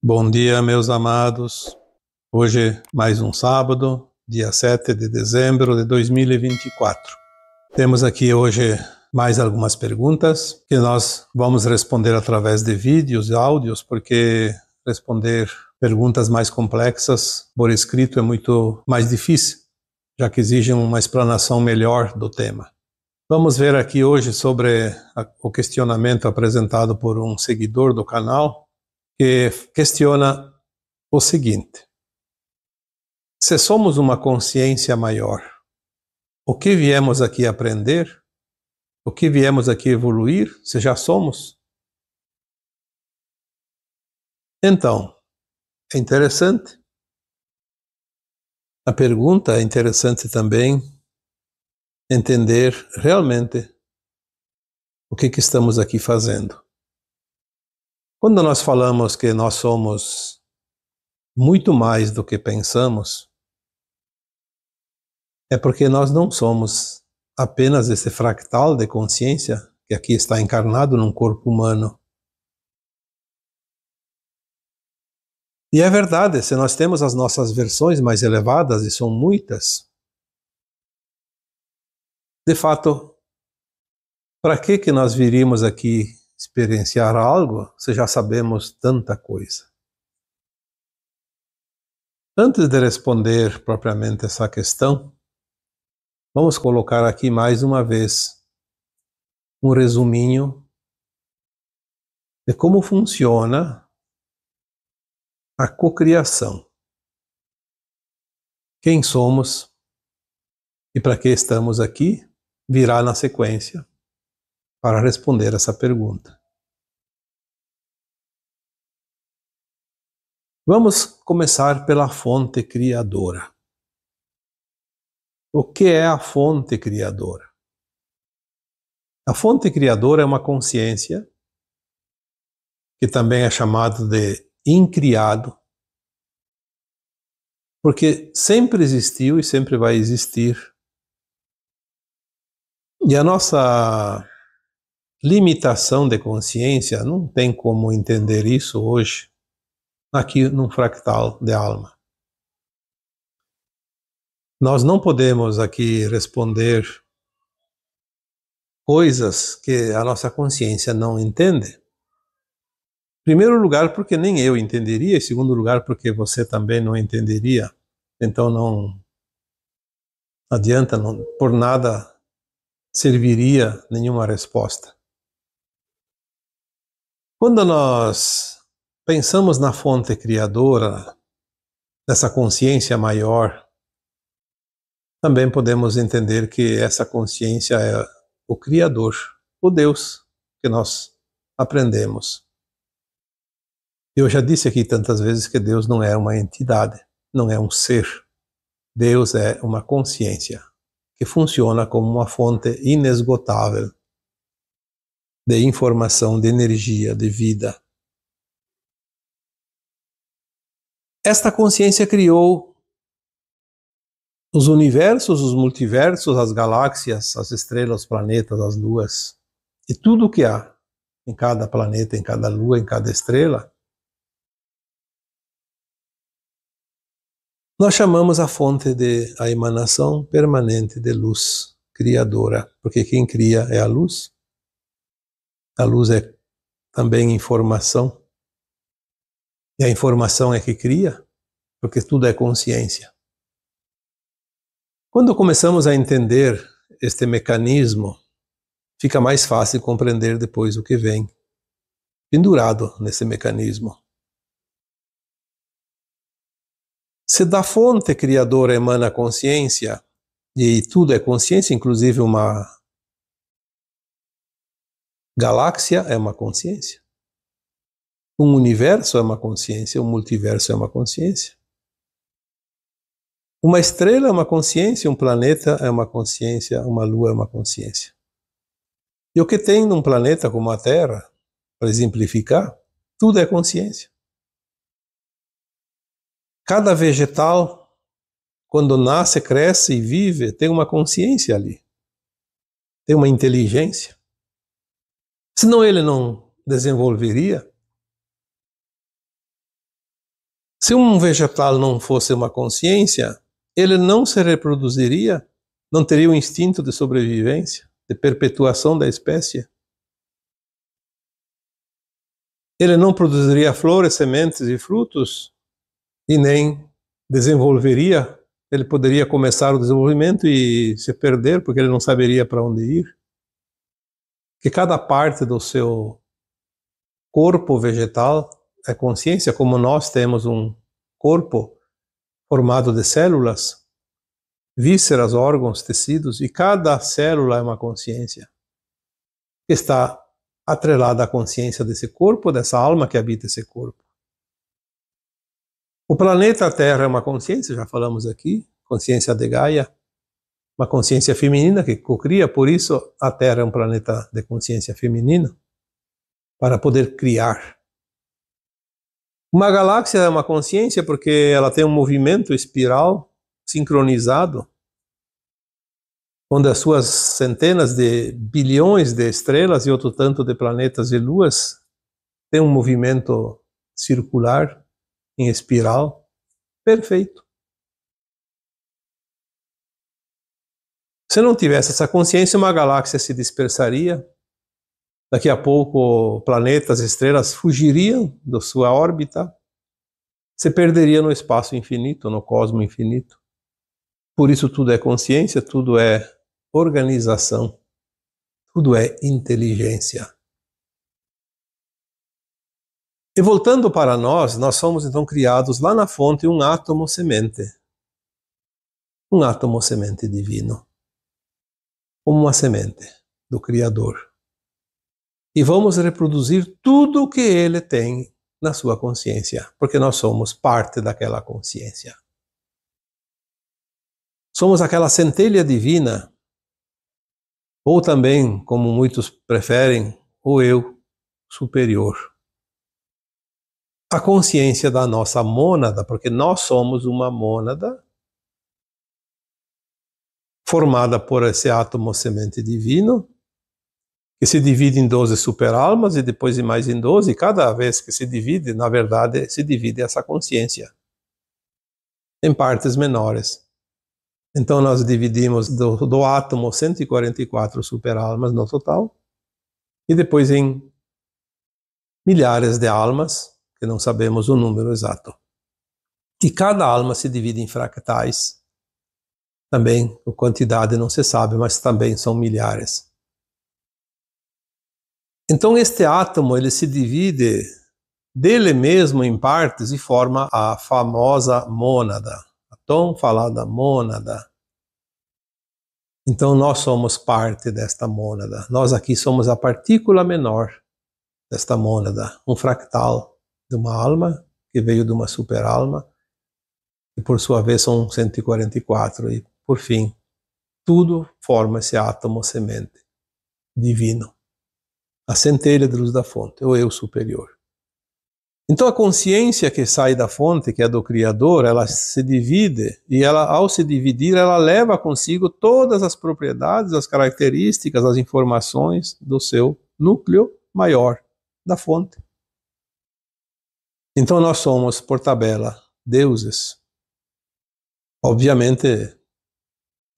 Bom dia, meus amados. Hoje, mais um sábado, dia 7 de dezembro de 2024. Temos aqui hoje mais algumas perguntas que nós vamos responder através de vídeos e áudios, porque responder perguntas mais complexas por escrito é muito mais difícil, já que exigem uma explanação melhor do tema. Vamos ver aqui hoje sobre o questionamento apresentado por um seguidor do canal, que questiona o seguinte: se somos uma consciência maior, o que viemos aqui aprender? O que viemos aqui evoluir, se já somos? Então, é interessante. A pergunta é interessante também entender realmente o que estamos aqui fazendo. Quando nós falamos que nós somos muito mais do que pensamos, é porque nós não somos apenas esse fractal de consciência que aqui está encarnado num corpo humano. E é verdade, se nós temos as nossas versões mais elevadas, e são muitas, de fato, para que nós viríamos aqui experienciar algo se já sabemos tanta coisa? Antes de responder propriamente essa questão, vamos colocar aqui mais uma vez um resuminho de como funciona a cocriação. Quem somos e para que estamos aqui virá na sequência para responder essa pergunta. Vamos começar pela fonte criadora. O que é a fonte criadora? A fonte criadora é uma consciência que também é chamada de incriado, porque sempre existiu e sempre vai existir. E a nossa limitação de consciência não tem como entender isso hoje, aqui num fractal de alma. Nós não podemos aqui responder coisas que a nossa consciência não entende. Em primeiro lugar, porque nem eu entenderia, em segundo lugar, porque você também não entenderia. Então não adianta, por nada serviria nenhuma resposta. Quando nós pensamos na fonte criadora, dessa consciência maior, também podemos entender que essa consciência é o Criador, o Deus que nós aprendemos. Eu já disse aqui tantas vezes que Deus não é uma entidade, não é um ser. Deus é uma consciência que funciona como uma fonte inesgotável de informação, de energia, de vida. Esta consciência criou os universos, os multiversos, as galáxias, as estrelas, os planetas, as luas, e tudo o que há em cada planeta, em cada lua, em cada estrela. Nós chamamos a fonte de a emanação permanente de luz criadora, porque quem cria é a luz. A luz é também informação, e a informação é que cria, porque tudo é consciência. Quando começamos a entender este mecanismo, fica mais fácil compreender depois o que vem pendurado nesse mecanismo. Se da fonte criadora emana a consciência, e tudo é consciência, inclusive uma galáxia é uma consciência, um universo é uma consciência, um multiverso é uma consciência. Uma estrela é uma consciência, um planeta é uma consciência, uma lua é uma consciência. E o que tem num planeta como a Terra, para exemplificar, tudo é consciência. Cada vegetal, quando nasce, cresce e vive, tem uma consciência ali. Tem uma inteligência. Senão ele não desenvolveria. Se um vegetal não fosse uma consciência, ele não se reproduziria, não teria o instinto de sobrevivência, de perpetuação da espécie. Ele não produziria flores, sementes e frutos, e nem desenvolveria. Ele poderia começar o desenvolvimento e se perder, porque ele não saberia para onde ir. Que cada parte do seu corpo vegetal é consciência, como nós temos um corpo formado de células, vísceras, órgãos, tecidos, e cada célula é uma consciência que está atrelada à consciência desse corpo, dessa alma que habita esse corpo. O planeta Terra é uma consciência, já falamos aqui, consciência de Gaia, uma consciência feminina que cocria, por isso a Terra é um planeta de consciência feminina, para poder criar. Uma galáxia é uma consciência porque ela tem um movimento espiral sincronizado, onde as suas centenas de bilhões de estrelas e outro tanto de planetas e luas têm um movimento circular em espiral perfeito. Se não tivesse essa consciência, uma galáxia se dispersaria. Daqui a pouco, planetas, estrelas fugiriam da sua órbita, se perderia no espaço infinito, no cosmo infinito. Por isso tudo é consciência, tudo é organização, tudo é inteligência. E voltando para nós somos então criados lá na fonte um átomo semente. Um átomo semente divino. Como uma semente do Criador. E vamos reproduzir tudo o que ele tem na sua consciência, porque nós somos parte daquela consciência. Somos aquela centelha divina, ou também, como muitos preferem, o eu superior. A consciência da nossa mônada, porque nós somos uma mônada formada por esse átomo semente divino, que se divide em 12 superalmas e depois em mais em 12, e cada vez que se divide, na verdade, se divide essa consciência em partes menores. Então nós dividimos do átomo 144 superalmas no total, e depois em milhares de almas, que não sabemos o número exato. E cada alma se divide em fractais, também a quantidade não se sabe, mas também são milhares. Então este átomo ele se divide dele mesmo em partes e forma a famosa mônada, a tão falada mônada. Então nós somos parte desta mônada. Nós aqui somos a partícula menor desta mônada, um fractal de uma alma que veio de uma superalma, e por sua vez são 144, e por fim, tudo forma esse átomo semente divino. A centelha de luz da fonte, o eu superior. Então a consciência que sai da fonte, que é do Criador, ela se divide, e ela, ao se dividir, ela leva consigo todas as propriedades, as características, as informações do seu núcleo maior, da fonte. Então nós somos, por tabela, deuses. Obviamente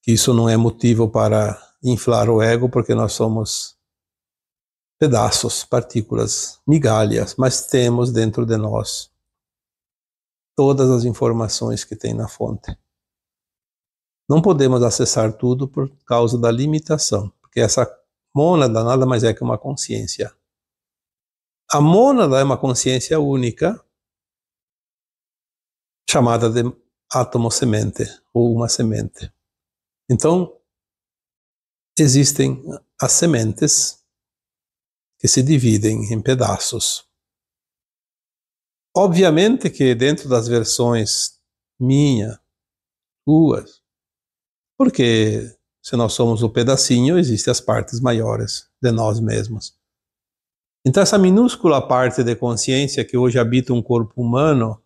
que isso não é motivo para inflar o ego, porque nós somos pedaços, partículas, migalhas, mas temos dentro de nós todas as informações que tem na fonte. Não podemos acessar tudo por causa da limitação, porque essa mônada nada mais é que uma consciência. A mônada é uma consciência única, chamada de átomo semente, ou uma semente. Então, existem as sementes que se dividem em pedaços. Obviamente que dentro das versões minha, tuas, porque se nós somos o pedacinho, existem as partes maiores de nós mesmos. Então essa minúscula parte de consciência que hoje habita um corpo humano,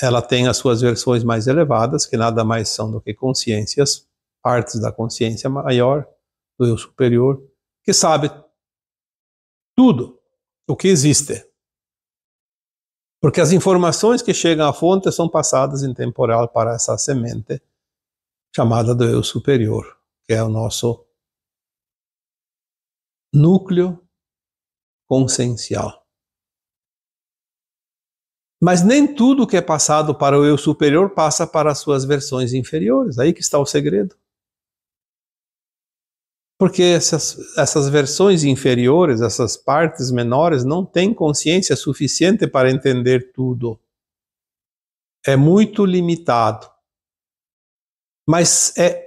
ela tem as suas versões mais elevadas, que nada mais são do que consciências, partes da consciência maior, do eu superior, que sabe tudo o que existe. Porque as informações que chegam à fonte são passadas em temporal para essa semente chamada do eu superior, que é o nosso núcleo consciencial. Mas nem tudo que é passado para o eu superior passa para as suas versões inferiores. Aí que está o segredo. Porque essas versões inferiores, essas partes menores, não têm consciência suficiente para entender tudo. É muito limitado. Mas é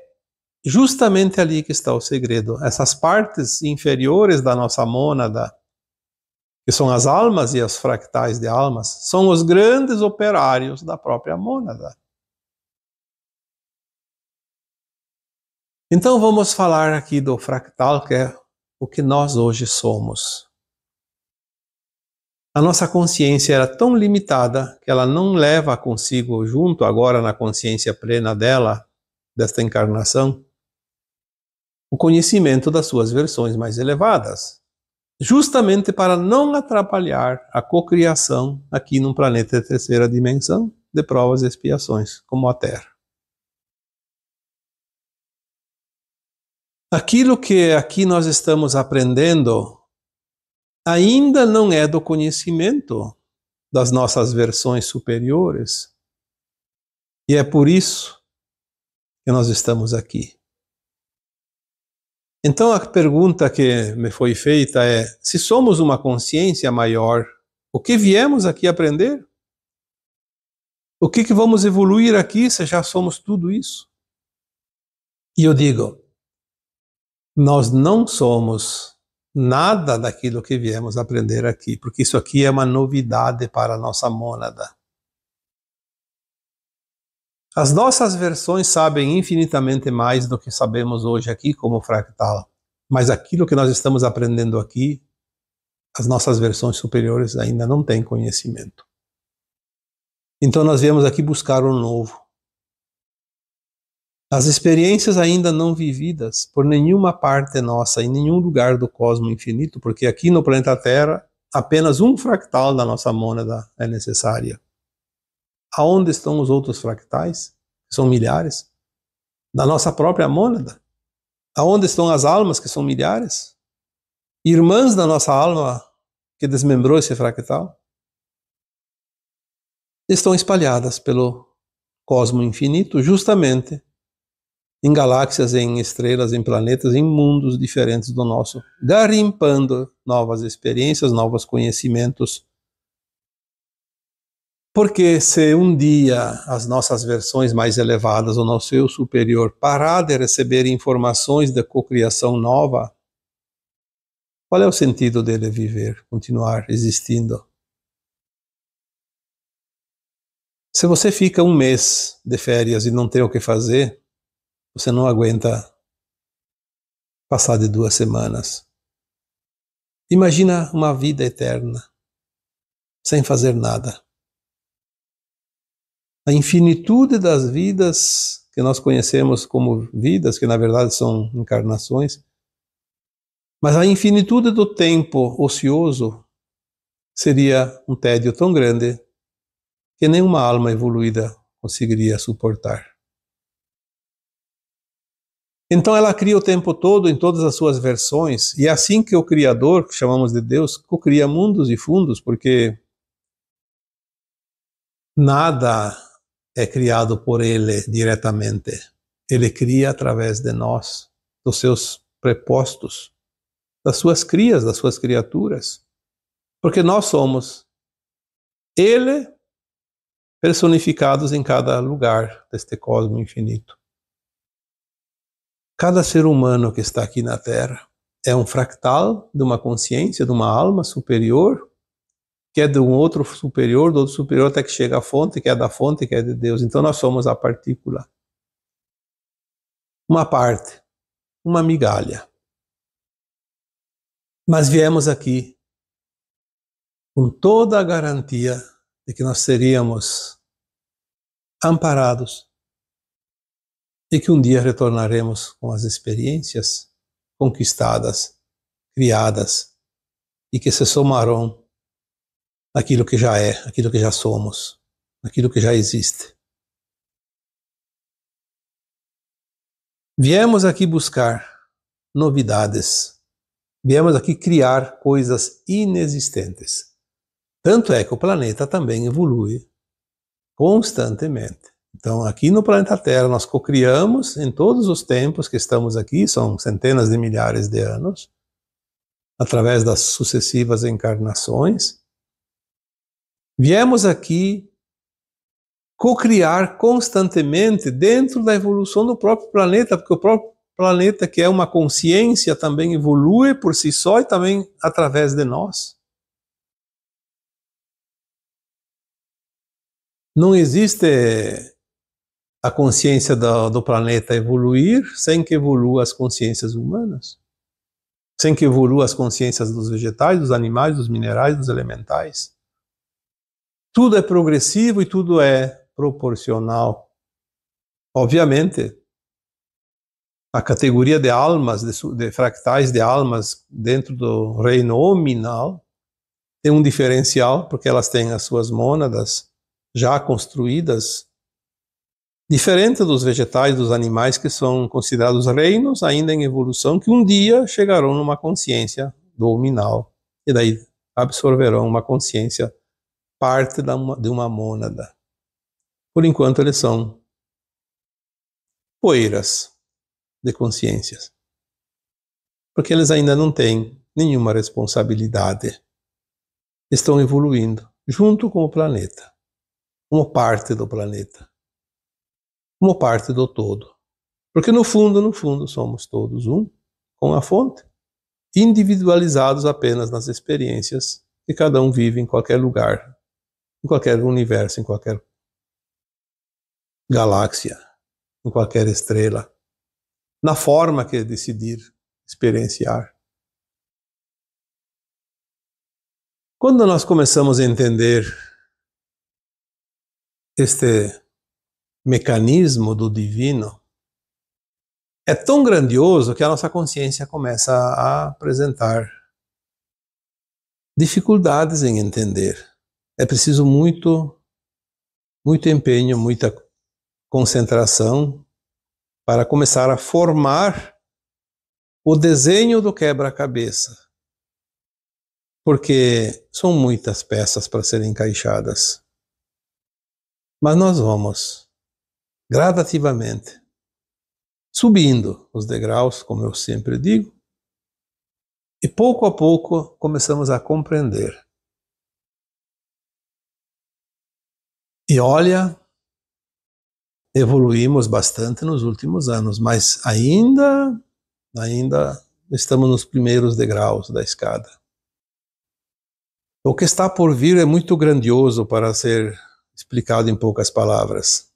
justamente ali que está o segredo. Essas partes inferiores da nossa mônada, que são as almas e as fractais de almas, são os grandes operários da própria mônada. Então vamos falar aqui do fractal, que é o que nós hoje somos. A nossa consciência era tão limitada que ela não leva consigo, junto agora na consciência plena dela, desta encarnação, o conhecimento das suas versões mais elevadas, justamente para não atrapalhar a cocriação aqui num planeta de terceira dimensão de provas e expiações, como a Terra. Aquilo que aqui nós estamos aprendendo ainda não é do conhecimento das nossas versões superiores. E é por isso que nós estamos aqui. Então a pergunta que me foi feita é: se somos uma consciência maior, o que viemos aqui aprender? O que vamos evoluir aqui se já somos tudo isso? E eu digo, nós não somos nada daquilo que viemos aprender aqui, porque isso aqui é uma novidade para a nossa mônada. As nossas versões sabem infinitamente mais do que sabemos hoje aqui como fractal, mas aquilo que nós estamos aprendendo aqui, as nossas versões superiores ainda não têm conhecimento. Então nós viemos aqui buscar o novo. As experiências ainda não vividas por nenhuma parte nossa, em nenhum lugar do cosmos infinito, porque aqui no planeta Terra, apenas um fractal da nossa mônada é necessária. Aonde estão os outros fractais? Que são milhares. Da nossa própria mônada. Aonde estão as almas, que são milhares? Irmãs da nossa alma, que desmembrou esse fractal? Estão espalhadas pelo cosmos infinito, justamente em galáxias, em estrelas, em planetas, em mundos diferentes do nosso, garimpando novas experiências, novos conhecimentos. Porque se um dia as nossas versões mais elevadas, o nosso eu superior, parar de receber informações de cocriação nova, qual é o sentido dele viver, continuar existindo? Se você fica um mês de férias e não tem o que fazer, você não aguenta passar de 2 semanas. Imagina uma vida eterna, sem fazer nada. A infinitude das vidas que nós conhecemos como vidas, que na verdade são encarnações, mas a infinitude do tempo ocioso seria um tédio tão grande que nenhuma alma evoluída conseguiria suportar. Então ela cria o tempo todo em todas as suas versões, e é assim que o Criador, que chamamos de Deus, cria mundos e fundos, porque nada é criado por Ele diretamente. Ele cria através de nós, dos seus prepostos, das suas crias, das suas criaturas. Porque nós somos Ele personificados em cada lugar deste cosmos infinito. Cada ser humano que está aqui na Terra é um fractal de uma consciência, de uma alma superior, que é de um outro superior, do outro superior até que chega à fonte, que é da fonte, que é de Deus. Então nós somos a partícula. Uma parte, uma migalha. Mas viemos aqui com toda a garantia de que nós seríamos amparados e que um dia retornaremos com as experiências conquistadas, criadas, e que se somarão aquilo que já é, aquilo que já somos, aquilo que já existe. Viemos aqui buscar novidades. Viemos aqui criar coisas inexistentes. Tanto é que o planeta também evolui constantemente. Então, aqui no planeta Terra, nós cocriamos em todos os tempos que estamos aqui, são centenas de milhares de anos, através das sucessivas encarnações. Viemos aqui cocriar constantemente dentro da evolução do próprio planeta, porque o próprio planeta, que é uma consciência, também evolui por si só e também através de nós. Não existe a consciência do planeta evoluir sem que evolua as consciências humanas, sem que evolua as consciências dos vegetais, dos animais, dos minerais, dos elementais. Tudo é progressivo e tudo é proporcional. Obviamente, a categoria de almas, de fractais de almas dentro do reino hominal tem um diferencial, porque elas têm as suas mônadas já construídas, diferente dos vegetais, dos animais, que são considerados reinos ainda em evolução, que um dia chegarão numa consciência do hominal, e daí absorverão uma consciência, parte de uma mônada. Por enquanto eles são poeiras de consciências, porque eles ainda não têm nenhuma responsabilidade. Estão evoluindo junto com o planeta, como parte do planeta, como parte do todo. Porque no fundo, somos todos um com a fonte, individualizados apenas nas experiências que cada um vive em qualquer lugar, em qualquer universo, em qualquer galáxia, em qualquer estrela, na forma que decidir experienciar. Quando nós começamos a entender este mecanismo do divino, é tão grandioso que a nossa consciência começa a apresentar dificuldades em entender. É preciso muito empenho, muita concentração para começar a formar o desenho do quebra-cabeça, porque são muitas peças para serem encaixadas. Mas nós vamos gradativamente subindo os degraus, como eu sempre digo, e pouco a pouco começamos a compreender. E olha, evoluímos bastante nos últimos anos, mas ainda estamos nos primeiros degraus da escada. O que está por vir é muito grandioso para ser explicado em poucas palavras.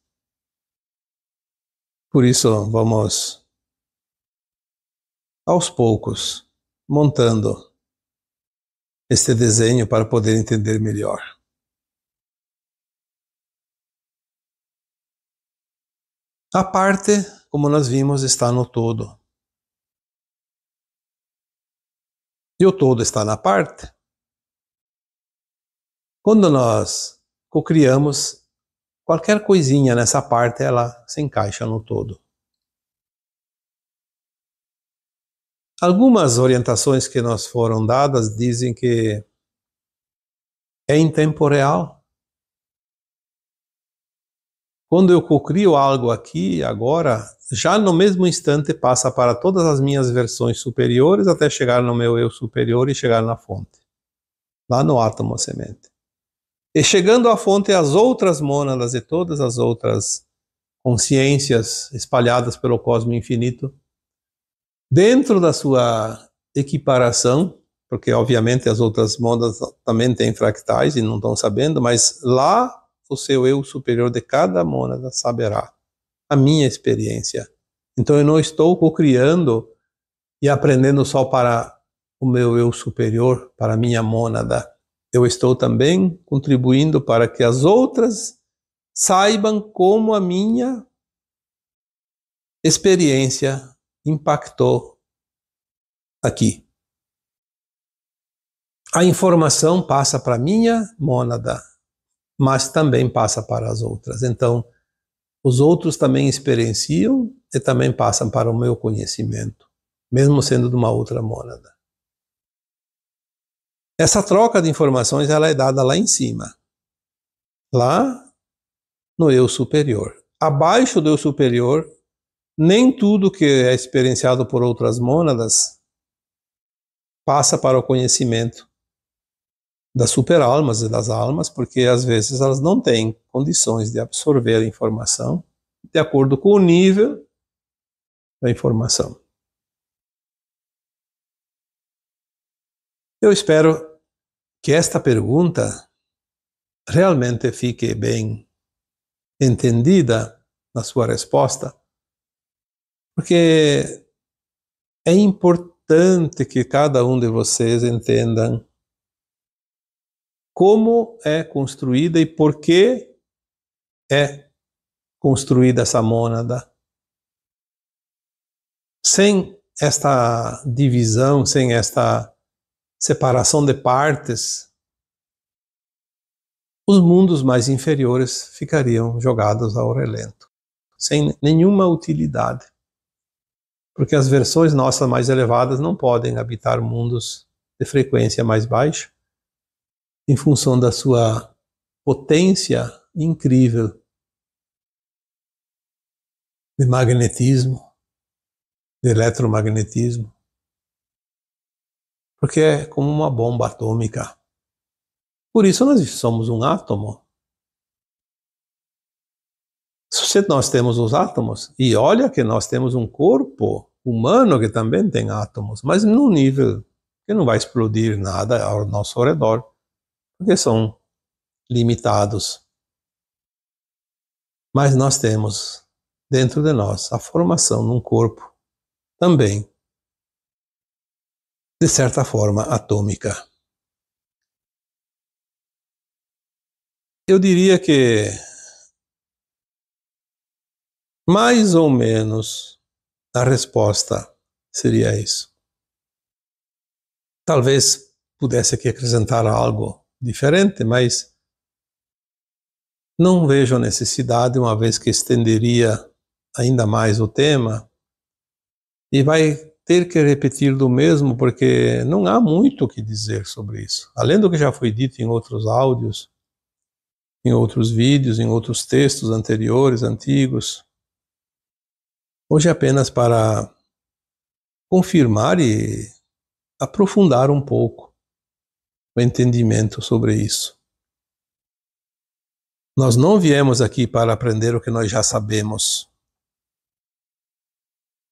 Por isso, vamos, aos poucos, montando este desenho para poder entender melhor. A parte, como nós vimos, está no todo. E o todo está na parte. Quando nós cocriamos, qualquer coisinha nessa parte, ela se encaixa no todo. Algumas orientações que nos foram dadas dizem que é em tempo real. Quando eu cocrio algo aqui, agora, já no mesmo instante passa para todas as minhas versões superiores até chegar no meu eu superior e chegar na fonte, lá no átomo semente. E chegando à fonte, as outras mônadas e todas as outras consciências espalhadas pelo cosmos infinito, dentro da sua equiparação, porque obviamente as outras mônadas também têm fractais e não estão sabendo, mas lá o seu eu superior de cada mônada saberá a minha experiência. Então eu não estou cocriando e aprendendo só para o meu eu superior, para a minha mônada. Eu estou também contribuindo para que as outras saibam como a minha experiência impactou aqui. A informação passa para a minha mônada, mas também passa para as outras. Então, os outros também experienciam e também passam para o meu conhecimento, mesmo sendo de uma outra mônada. Essa troca de informações ela é dada lá em cima, lá no eu superior. Abaixo do eu superior, nem tudo que é experienciado por outras mônadas passa para o conhecimento das superalmas e das almas, porque às vezes elas não têm condições de absorver a informação de acordo com o nível da informação. Eu espero que esta pergunta realmente fique bem entendida na sua resposta, porque é importante que cada um de vocês entendam como é construída e por que é construída essa mônada. Sem esta divisão, sem esta separação de partes, os mundos mais inferiores ficariam jogados ao relento, sem nenhuma utilidade. Porque as versões nossas mais elevadas não podem habitar mundos de frequência mais baixa, em função da sua potência incrível de magnetismo, de eletromagnetismo, porque é como uma bomba atômica. Por isso nós somos um átomo. Se nós temos os átomos, e olha que nós temos um corpo humano que também tem átomos, mas num nível que não vai explodir nada ao nosso redor, porque são limitados. Mas nós temos dentro de nós a formação num corpo também, de certa forma, atômica. Eu diria que mais ou menos a resposta seria isso. Talvez pudesse aqui acrescentar algo diferente, mas não vejo a necessidade, uma vez que estenderia ainda mais o tema, e vai ter que repetir do mesmo, porque não há muito o que dizer sobre isso. Além do que já foi dito em outros áudios, em outros vídeos, em outros textos anteriores, antigos. Hoje é apenas para confirmar e aprofundar um pouco o entendimento sobre isso. Nós não viemos aqui para aprender o que nós já sabemos.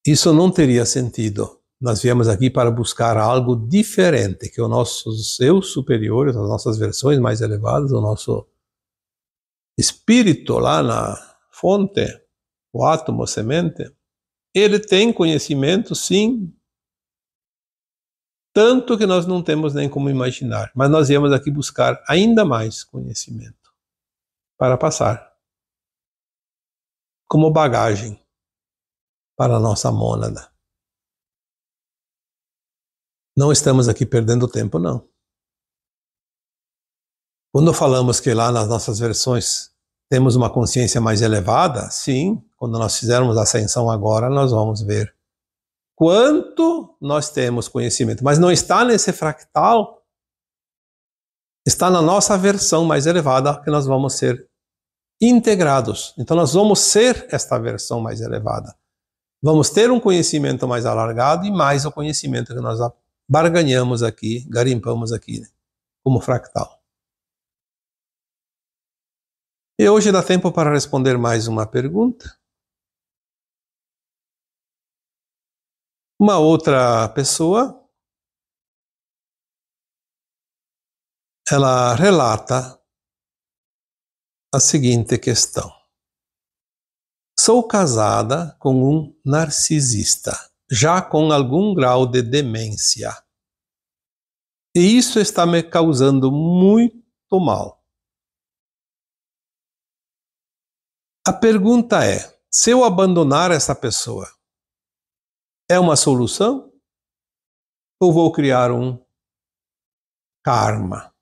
Isso não teria sentido. Nós viemos aqui para buscar algo diferente, que os nossos eu superiores, as nossas versões mais elevadas, o nosso espírito lá na fonte, o átomo, a semente, ele tem conhecimento, sim, tanto que nós não temos nem como imaginar, mas nós viemos aqui buscar ainda mais conhecimento para passar como bagagem para a nossa mônada. Não estamos aqui perdendo tempo, não. Quando falamos que lá nas nossas versões temos uma consciência mais elevada, sim, quando nós fizermos a ascensão agora, nós vamos ver quanto nós temos conhecimento. Mas não está nesse fractal, está na nossa versão mais elevada que nós vamos ser integrados. Então nós vamos ser esta versão mais elevada. Vamos ter um conhecimento mais alargado e mais o conhecimento que nós barganhamos aqui, garimpamos aqui, como fractal. E hoje dá tempo para responder mais uma pergunta. Uma outra pessoa, ela relata a seguinte questão. Sou casada com um narcisista, já com algum grau de demência. E isso está me causando muito mal. A pergunta é, se eu abandonar essa pessoa, é uma solução? Ou vou criar um karma.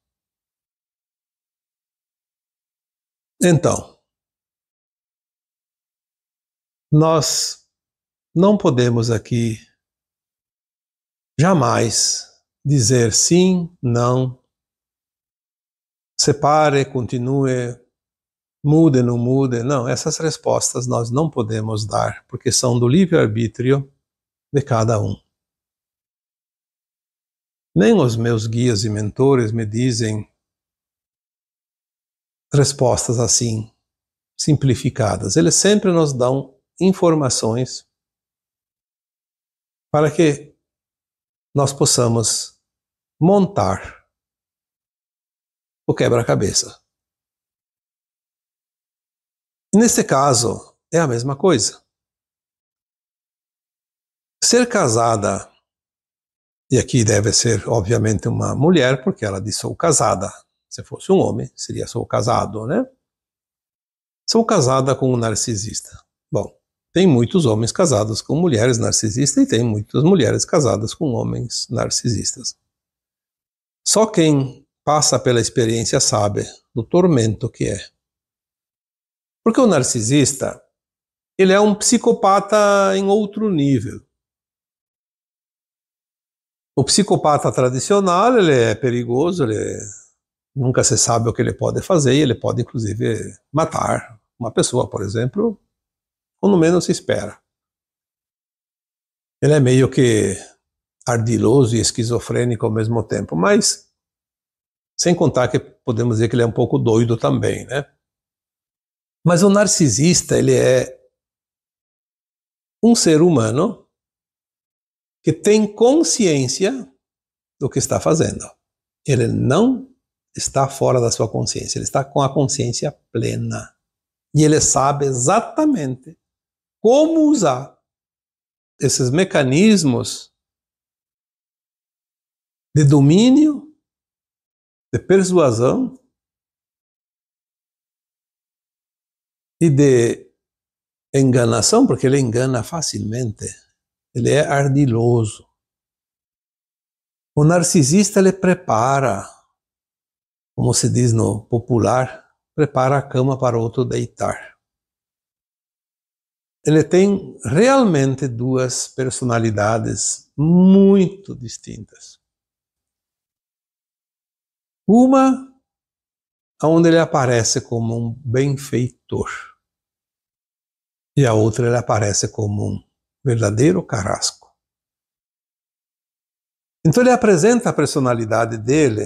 Então, nós não podemos aqui jamais dizer sim, não, separe, continue, mude, não mude. Não, essas respostas nós não podemos dar, porque são do livre-arbítrio de cada um. Nem os meus guias e mentores me dizem respostas assim, simplificadas. Eles sempre nos dão informações para que nós possamos montar o quebra-cabeça. Nesse caso, é a mesma coisa. Ser casada, e aqui deve ser, obviamente, uma mulher, porque ela diz sou casada. Se fosse um homem, seria sou casado, né? Sou casada com um narcisista. Bom, tem muitos homens casados com mulheres narcisistas e tem muitas mulheres casadas com homens narcisistas. Só quem passa pela experiência sabe do tormento que é. Porque o narcisista, ele é um psicopata em outro nível. O psicopata tradicional, ele é perigoso, nunca se sabe o que ele pode fazer e ele pode, inclusive, matar uma pessoa, por exemplo, quando menos se espera. Ele é meio que ardiloso e esquizofrênico ao mesmo tempo, mas sem contar que podemos dizer que ele é um pouco doido também, né? Mas o narcisista, ele é um ser humano que tem consciência do que está fazendo. Ele não está fora da sua consciência, ele está com a consciência plena. E ele sabe exatamente como usar esses mecanismos de domínio, de persuasão e de enganação, porque ele engana facilmente. Ele é ardiloso. O narcisista, ele prepara, como se diz no popular, prepara a cama para outro deitar. Ele tem realmente duas personalidades muito distintas. Uma, onde ele aparece como um benfeitor. E a outra, ele aparece como um verdadeiro carrasco. Então ele apresenta a personalidade dele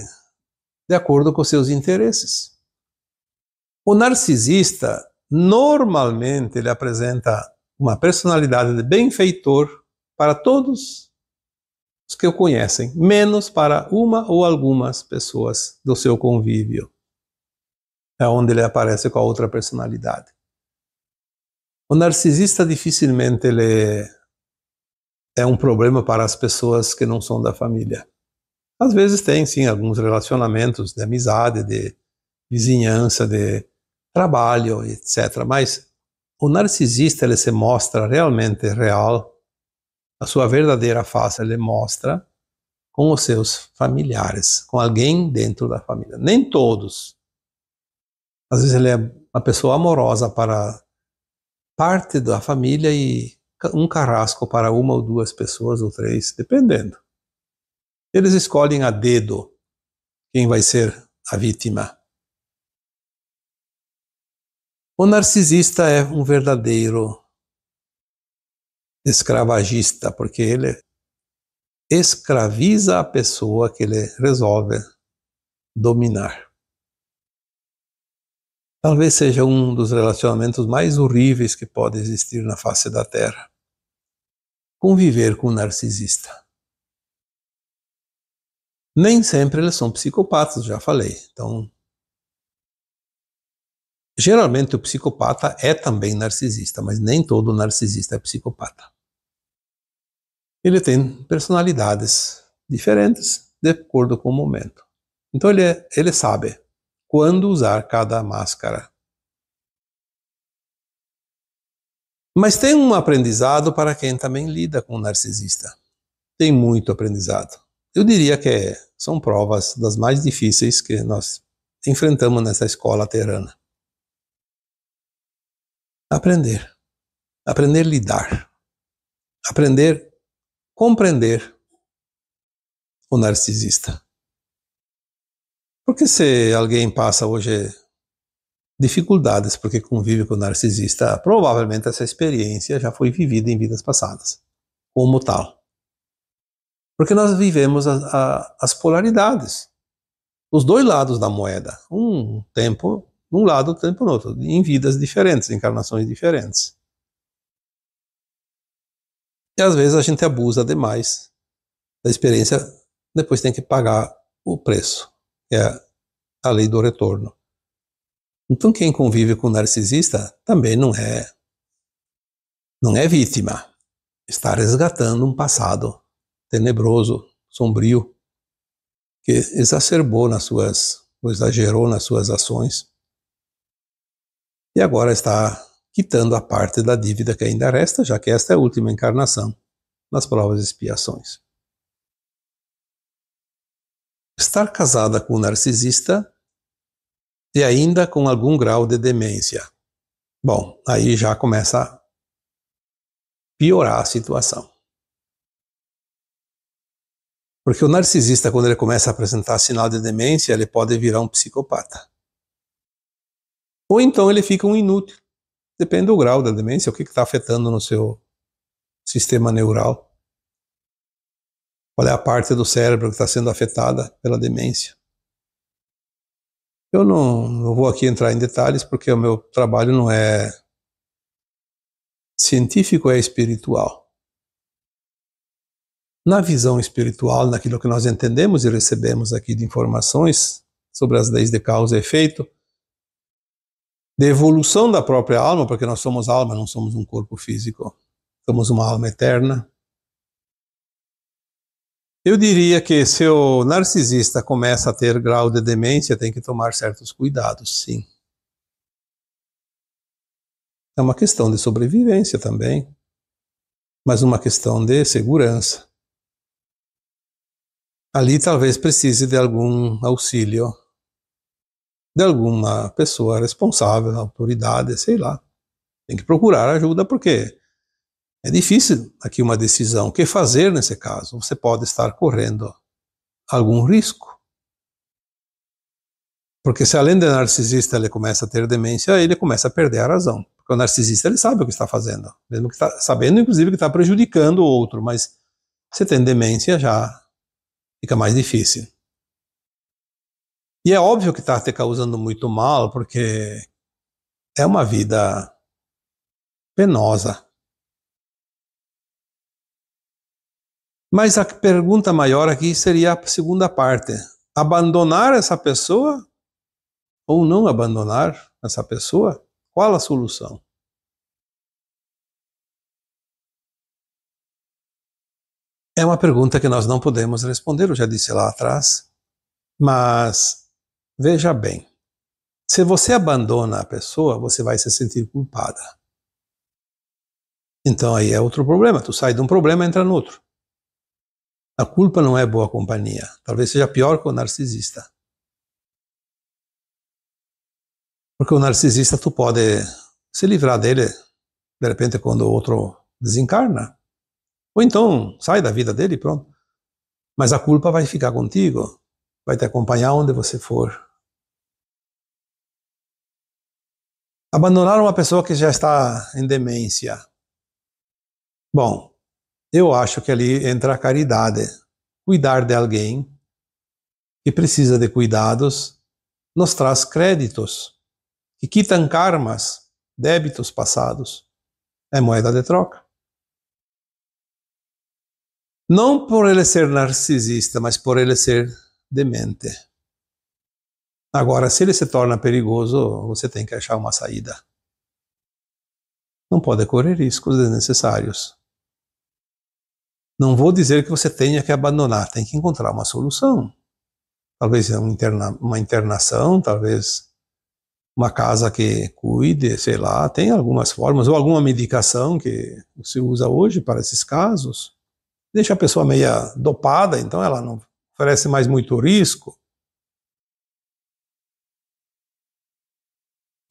de acordo com seus interesses. O narcisista, normalmente, ele apresenta uma personalidade de benfeitor para todos os que o conhecem, menos para uma ou algumas pessoas do seu convívio. É onde ele aparece com a outra personalidade. O narcisista dificilmente ele é um problema para as pessoas que não são da família. Às vezes tem, sim, alguns relacionamentos de amizade, de vizinhança, de trabalho, etc. Mas o narcisista, ele se mostra realmente real, a sua verdadeira face ele mostra com os seus familiares, com alguém dentro da família. Nem todos. Às vezes ele é uma pessoa amorosa para parte da família e um carrasco para uma ou duas pessoas ou três, dependendo. Eles escolhem a dedo quem vai ser a vítima. O narcisista é um verdadeiro escravagista, porque ele escraviza a pessoa que ele resolve dominar. Talvez seja um dos relacionamentos mais horríveis que pode existir na face da Terra. Conviver com um narcisista. Nem sempre eles são psicopatas, já falei. Então, geralmente o psicopata é também narcisista, mas nem todo narcisista é psicopata. Ele tem personalidades diferentes de acordo com o momento. Então ele sabe quando usar cada máscara. Mas tem um aprendizado para quem também lida com o narcisista. Tem muito aprendizado. eu diria que são provas das mais difíceis que nós enfrentamos nessa escola terrana. Aprender a lidar, aprender a compreender o narcisista. Porque se alguém passa hoje dificuldades porque convive com o narcisista, provavelmente essa experiência já foi vivida em vidas passadas, como tal. Porque nós vivemos as polaridades, os dois lados da moeda, um tempo num lado, outro tempo no outro, em vidas diferentes, encarnações diferentes. E às vezes a gente abusa demais da experiência, depois tem que pagar o preço, que é a lei do retorno. Então quem convive com narcisista também não é vítima, está resgatando um passado tenebroso, sombrio, que exagerou nas suas ações e agora está quitando a parte da dívida que ainda resta, já que esta é a última encarnação nas provas e expiações. Estar casada com um narcisista e ainda com algum grau de demência. Bom, aí já começa a piorar a situação. Porque o narcisista, quando ele começa a apresentar sinal de demência, ele pode virar um psicopata. Ou então ele fica um inútil. Depende do grau da demência, o que está afetando no seu sistema neural. Qual é a parte do cérebro que está sendo afetada pela demência. Eu não vou aqui entrar em detalhes, porque o meu trabalho não é científico, é espiritual. Na visão espiritual, naquilo que nós entendemos e recebemos aqui de informações sobre as leis de causa e efeito, de evolução da própria alma, porque nós somos alma, não somos um corpo físico, somos uma alma eterna. Eu diria que se o narcisista começa a ter grau de demência, tem que tomar certos cuidados, sim. É uma questão de sobrevivência também, mas uma questão de segurança. Ali talvez precise de algum auxílio, de alguma pessoa responsável, autoridade, sei lá. Tem que procurar ajuda, porque é difícil aqui uma decisão. O que fazer nesse caso? Você pode estar correndo algum risco. Porque se além de narcisista ele começa a ter demência, ele começa a perder a razão. Porque o narcisista ele sabe o que está fazendo. Mesmo que está sabendo, inclusive, que está prejudicando o outro. Mas se tem demência, já fica mais difícil. E é óbvio que está te causando muito mal, porque é uma vida penosa. Mas a pergunta maior aqui seria a segunda parte. Abandonar essa pessoa ou não abandonar essa pessoa? Qual a solução? É uma pergunta que nós não podemos responder, eu já disse lá atrás. Mas veja bem, se você abandona a pessoa, você vai se sentir culpada. Então aí é outro problema. Tu sai de um problema e entra no outro. A culpa não é boa companhia. Talvez seja pior que o narcisista. Porque o narcisista tu pode se livrar dele, de repente, quando o outro desencarna. Ou então sai da vida dele e pronto. Mas a culpa vai ficar contigo. Vai te acompanhar onde você for. Abandonar uma pessoa que já está em demência. Bom, eu acho que ali entra a caridade. Cuidar de alguém que precisa de cuidados nos traz créditos que quitam karmas, débitos passados. É moeda de troca. Não por ele ser narcisista, mas por ele ser demente. Agora, se ele se torna perigoso, você tem que achar uma saída. Não pode correr riscos desnecessários. Não vou dizer que você tenha que abandonar, tem que encontrar uma solução. Talvez uma internação, talvez uma casa que cuide, sei lá, tem algumas formas, ou alguma medicação que se usa hoje para esses casos. deixa a pessoa meia dopada, então ela não oferece mais muito risco.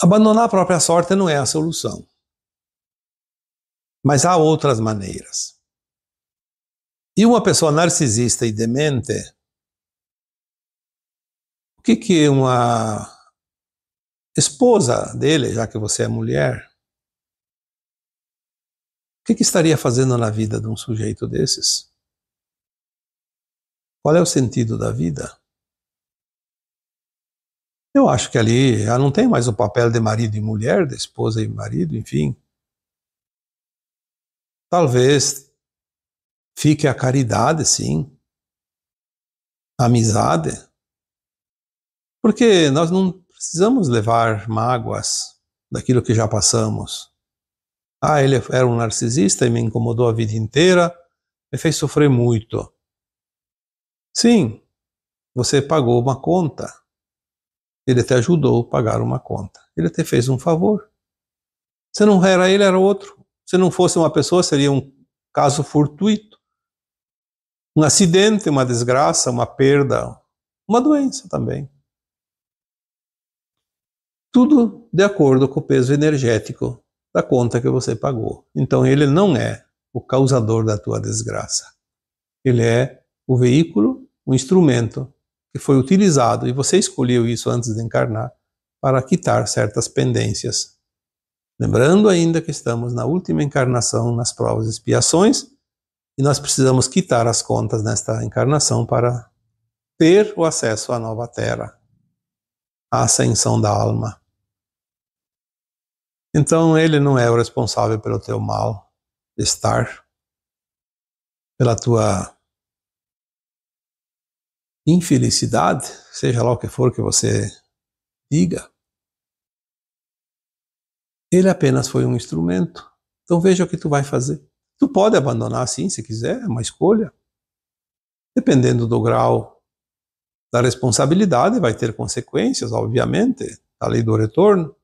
Abandonar a própria sorte não é a solução. Mas há outras maneiras. E uma pessoa narcisista e demente, o que uma esposa dele, já que você é mulher, o que estaria fazendo na vida de um sujeito desses? Qual é o sentido da vida? Eu acho que ali ela não tem mais o papel de marido e mulher, de esposa e marido, enfim. Talvez fique a caridade, sim, a amizade, porque nós não precisamos levar mágoas daquilo que já passamos. Ah, ele era um narcisista e me incomodou a vida inteira, me fez sofrer muito. Sim, você pagou uma conta. Ele te ajudou a pagar uma conta. Ele te fez um favor. Se não era ele, era outro. Se não fosse uma pessoa, seria um caso fortuito. Um acidente, uma desgraça, uma perda, uma doença também. Tudo de acordo com o peso energético da conta que você pagou. Então ele não é o causador da tua desgraça. Ele é o veículo, o instrumento que foi utilizado, e você escolheu isso antes de encarnar, para quitar certas pendências. Lembrando ainda que estamos na última encarnação, nas provas e expiações, e nós precisamos quitar as contas nesta encarnação para ter o acesso à nova terra, à ascensão da alma. Então ele não é o responsável pelo teu mal-estar, pela tua infelicidade, seja lá o que for que você diga. Ele apenas foi um instrumento. Então veja o que tu vai fazer. Tu pode abandonar sim, se quiser, é uma escolha. Dependendo do grau da responsabilidade, vai ter consequências, obviamente, a lei do retorno.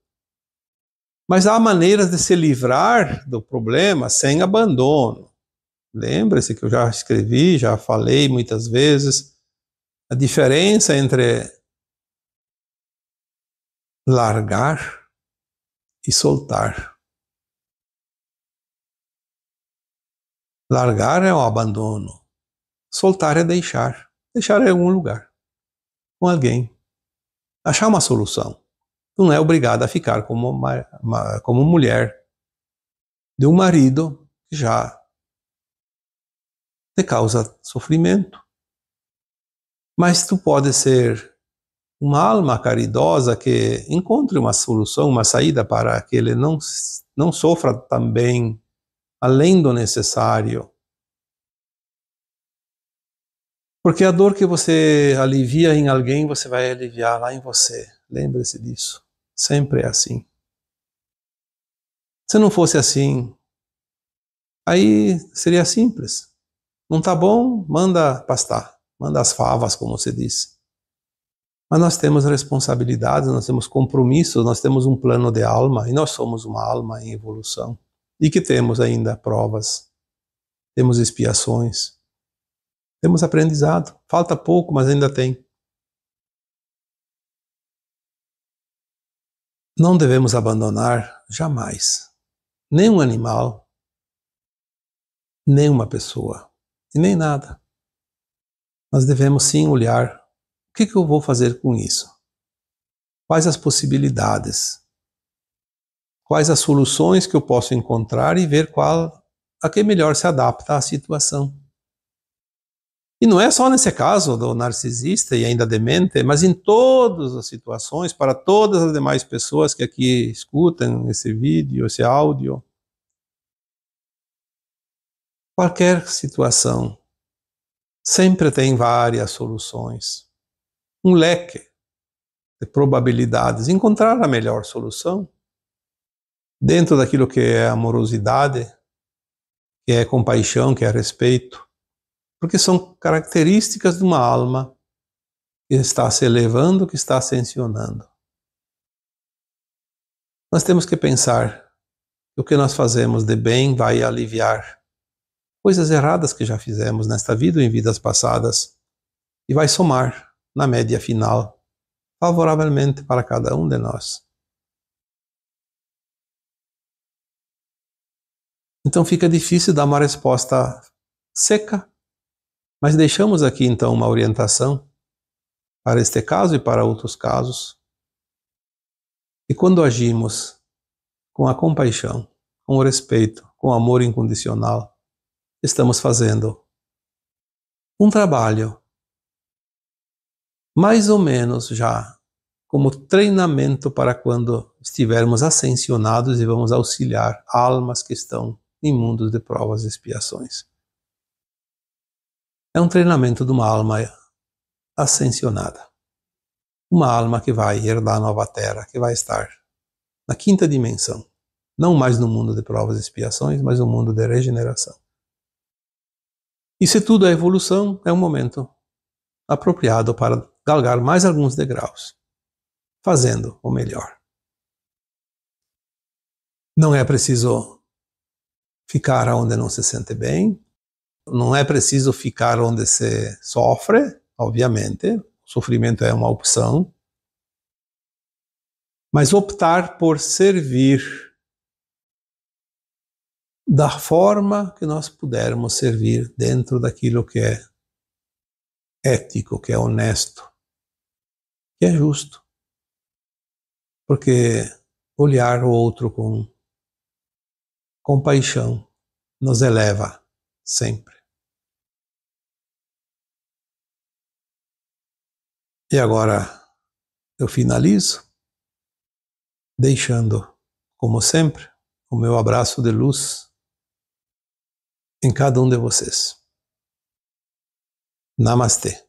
Mas há maneiras de se livrar do problema sem abandono. Lembre-se que eu já escrevi, já falei muitas vezes, a diferença entre largar e soltar. Largar é o abandono. Soltar é deixar. Deixar em algum lugar. Com alguém. Achar uma solução. Tu não é obrigado a ficar como mulher de um marido que já te causa sofrimento. Mas tu pode ser uma alma caridosa que encontre uma solução, uma saída para que ele não sofra também além do necessário. Porque a dor que você alivia em alguém, você vai aliviar lá em você. Lembre-se disso. Sempre é assim. Se não fosse assim, aí seria simples. Não tá bom? Manda pastar. Manda as favas, como se diz. Mas nós temos responsabilidades, nós temos compromissos, nós temos um plano de alma, e nós somos uma alma em evolução. E que temos ainda provas, temos expiações, temos aprendizado. Falta pouco, mas ainda tem. Não devemos abandonar jamais nem um animal, nem uma pessoa, e nem nada. Nós devemos sim olhar: o que eu vou fazer com isso? Quais as possibilidades? Quais as soluções que eu posso encontrar e ver qual a que melhor se adapta à situação. E não é só nesse caso do narcisista e ainda demente, mas em todas as situações, para todas as demais pessoas que aqui escutam esse vídeo, esse áudio. Qualquer situação sempre tem várias soluções. Um leque de probabilidades. Encontrar a melhor solução dentro daquilo que é amorosidade, que é compaixão, que é respeito. Porque são características de uma alma que está se elevando, que está ascensionando. Nós temos que pensar que o que nós fazemos de bem vai aliviar coisas erradas que já fizemos nesta vida ou em vidas passadas e vai somar na média final favoravelmente para cada um de nós. Então fica difícil dar uma resposta seca, mas deixamos aqui então uma orientação para este caso e para outros casos. E quando agimos com a compaixão, com o respeito, com o amor incondicional, estamos fazendo um trabalho mais ou menos já como treinamento para quando estivermos ascensionados e vamos auxiliar almas que estão em mundos de provas e expiações. É um treinamento de uma alma ascensionada. Uma alma que vai herdar a nova terra, que vai estar na quinta dimensão. Não mais no mundo de provas e expiações, mas no mundo de regeneração. E se tudo é evolução, é um momento apropriado para galgar mais alguns degraus, fazendo o melhor. Não é preciso ficar onde não se sente bem, não é preciso ficar onde se sofre, obviamente, o sofrimento é uma opção, mas optar por servir da forma que nós pudermos servir dentro daquilo que é ético, que é honesto, que é justo. Porque olhar o outro com compaixão nos eleva sempre. E agora eu finalizo deixando, como sempre, o meu abraço de luz em cada um de vocês. Namastê.